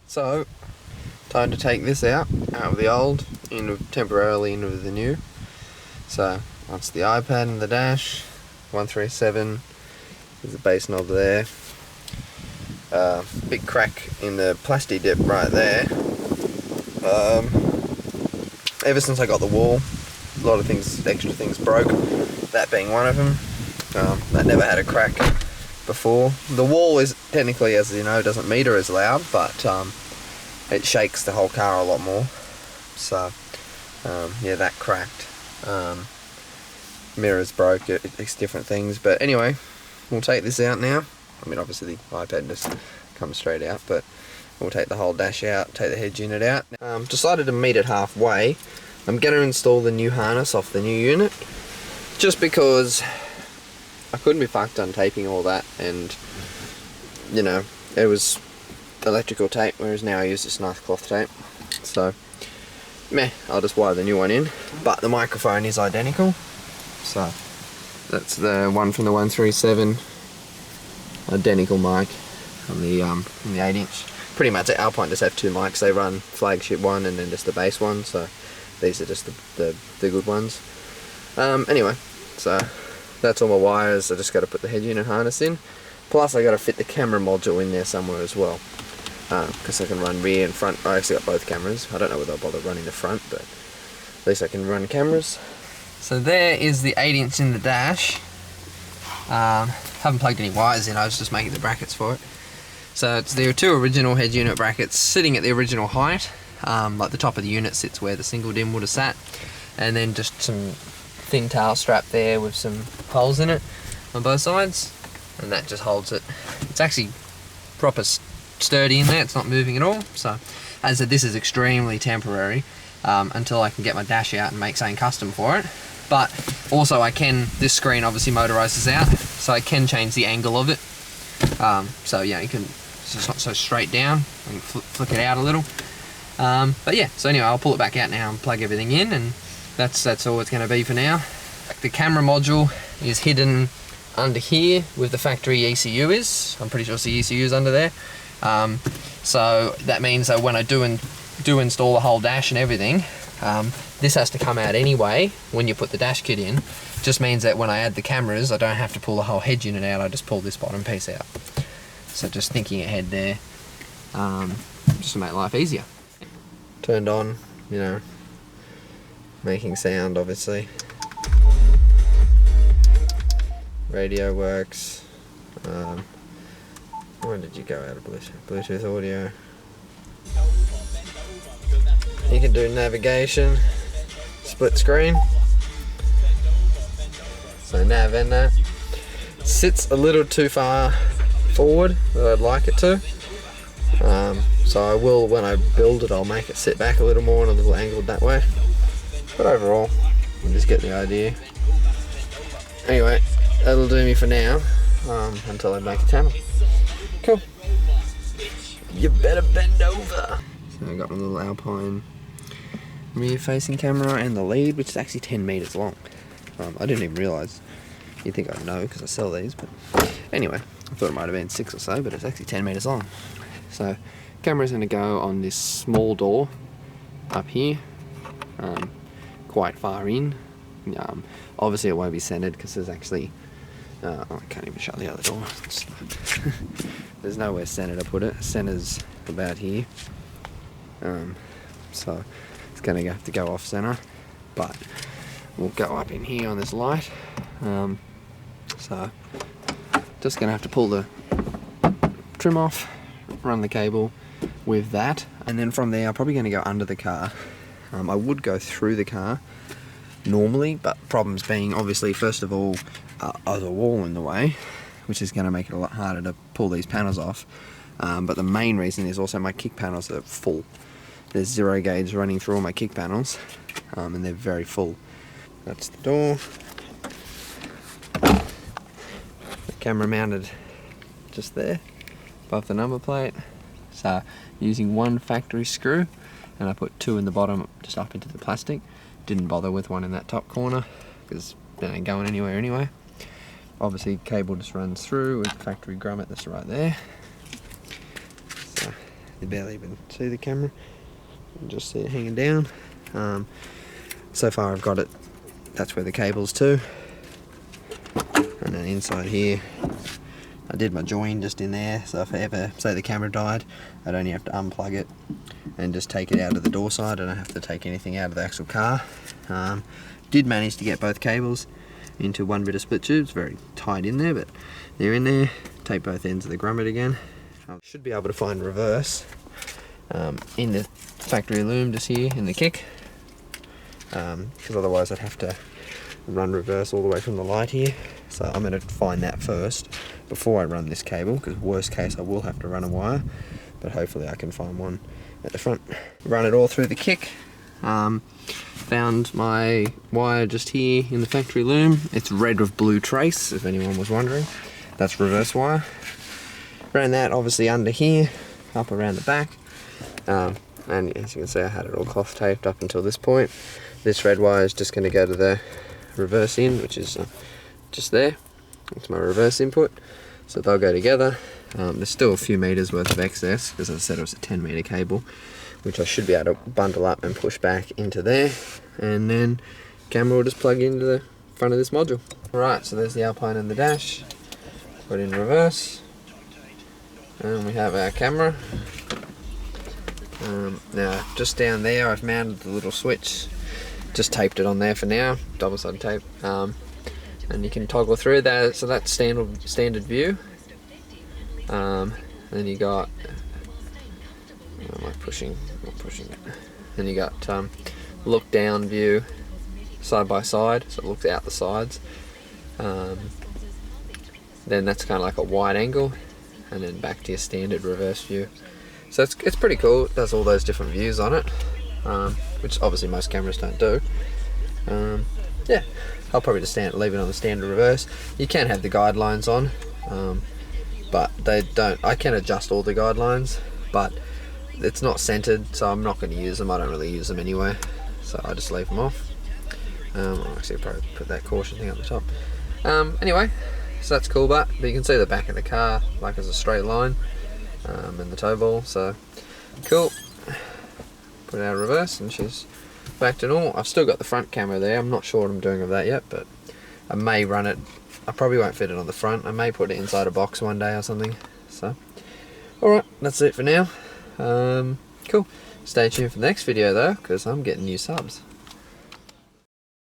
So, time to take this out of the old, temporarily into the new. So, that's the iPad and the dash, 137, there's a base knob there. Big crack in the plastic dip right there. Ever since I got the wall, a lot of things, extra things broke, that being one of them. That never had a crack before. The wall is technically, as you know, doesn't meter as loud, but it shakes the whole car a lot more. So yeah, that cracked. Mirrors broke, it's different things, but anyway, we'll take this out now. I mean, obviously the iPad just comes straight out, but we'll take the whole dash out, take the head unit out. Decided to meet it halfway. I'm going to install the new harness off the new unit, just because I couldn't be fucked untaping all that, and you know, it was electrical tape, whereas now I use this nice cloth tape. So, meh, I'll just wire the new one in, but the microphone is identical. So, that's the one from the 137, identical mic on the 8-inch. Pretty much Alpine just have two mics. They run flagship one and then just the base one, so these are just the good ones. Anyway, so that's all my wires. I just got to put the head unit harness in. Plus I got to fit the camera module in there somewhere as well, because I can run rear and front. I actually got both cameras. I don't know whether I'll bother running the front, but at least I can run cameras. So there is the 8-inch in the dash. Haven't plugged any wires in, I was just making the brackets for it. So it's the two original head unit brackets sitting at the original height. Like the top of the unit sits where the single DIMM would have sat, and then just some thin tail strap there with some holes in it on both sides, and that just holds it. It's actually proper sturdy in there, it's not moving at all. So as I said, this is extremely temporary until I can get my dash out and make something custom for it. But also this screen obviously motorizes out, so I can change the angle of it. So yeah, it's not so straight down, I can flick it out a little. But yeah, so anyway, I'll pull it back out now and plug everything in, and that's all it's going to be for now. The camera module is hidden under here with the factory ECU is. I'm pretty sure the ECU is under there. So that means that when I do install the whole dash and everything, this has to come out anyway when you put the dash kit in. Just means that when I add the cameras, I don't have to pull the whole head unit out, I just pull this bottom piece out. So just thinking ahead there, just to make life easier. Turned on, you know, making sound obviously. Radio works. Where did you go out of Bluetooth audio? You can do navigation, split screen. So nav and that. Sits a little too far forward than I'd like it to. So I will, when I build it, I'll make it sit back a little more and a little angled that way. But overall, you just get the idea. Anyway, that'll do me for now, until I make a channel. Cool. You better bend over. So I got my little Alpine rear facing camera and the lead, which is actually 10 meters long. I didn't even realise. You'd think I'd know because I sell these, but anyway, I thought it might have been 6 or so, but it's actually 10 meters long. So camera's going to go on this small door up here, quite far in. Obviously it won't be centered because there's actually I can't even shut the other door. There's nowhere centered to put it. Center's about here, so it's going to have to go off center, but we'll go up in here on this light. So just going to have to pull the trim off, run the cable with that, and then from there I'm probably going to go under the car. I would go through the car normally, but problems being obviously first of all there's a wall in the way, which is going to make it a lot harder to pull these panels off, but the main reason is also my kick panels are full. There's 0 gauge running through all my kick panels, and they're very full. That's the door. The camera mounted just there above the number plate. So using one factory screw, and I put 2 in the bottom just up into the plastic. Didn't bother with one in that top corner because they ain't going anywhere anyway. Obviously cable just runs through with the factory grommet that's right there. So You barely even see the camera. You can just see it hanging down. So far I've got it, that's where the cable's to. And then inside here, I did my join just in there, so if I ever, say the camera died, I'd only have to unplug it and just take it out of the door side. I don't have to take anything out of the actual car. Did manage to get both cables into one bit of split tubes, very tight in there, but they're in there. Take both ends of the grommet again. I should be able to find reverse in the factory loom just here in the kick, because otherwise I'd have to run reverse all the way from the light here. So I'm going to find that first before I run this cable, because worst case I will have to run a wire, but hopefully I can find one at the front. Run it all through the kick. Found my wire just here in the factory loom. It's red with blue trace, if anyone was wondering. That's reverse wire. Ran that obviously under here, up around the back. And as you can see, I had it all cloth taped up until this point. This red wire is just going to go to the reverse in, which is just there. It's my reverse input. So they'll go together. There's still a few meters worth of excess, because as I said, it was a 10-meter cable, which I should be able to bundle up and push back into there. And then camera will just plug into the front of this module. Alright, so there's the Alpine and the dash. Put in reverse. And we have our camera. Now, just down there, I've mounted the little switch. Just taped it on there for now, double-sided tape. And you can toggle through that, so that's standard view. Then you got, am I pushing? Not pushing it. Then you got look down view, side by side, so it looks out the sides. Then that's kind of like a wide angle, and then back to your standard reverse view. So it's pretty cool. It does all those different views on it, which obviously most cameras don't do. Yeah, I'll probably just leave it on the standard reverse. You can have the guidelines on, but they don't. I can adjust all the guidelines, but it's not centered, so I'm not going to use them. I don't really use them anyway, so I just leave them off. I'll actually probably put that caution thing on the top. Anyway, so that's cool, but you can see the back of the car like as a straight line, and the tow ball, so cool. Put it out of reverse and she's back to normal. I've still got the front camera there. I'm not sure what I'm doing with that yet, but I may run it. I probably won't fit it on the front. I may put it inside a box one day or something. So, alright, that's it for now. Cool. Stay tuned for the next video though, because I'm getting new subs.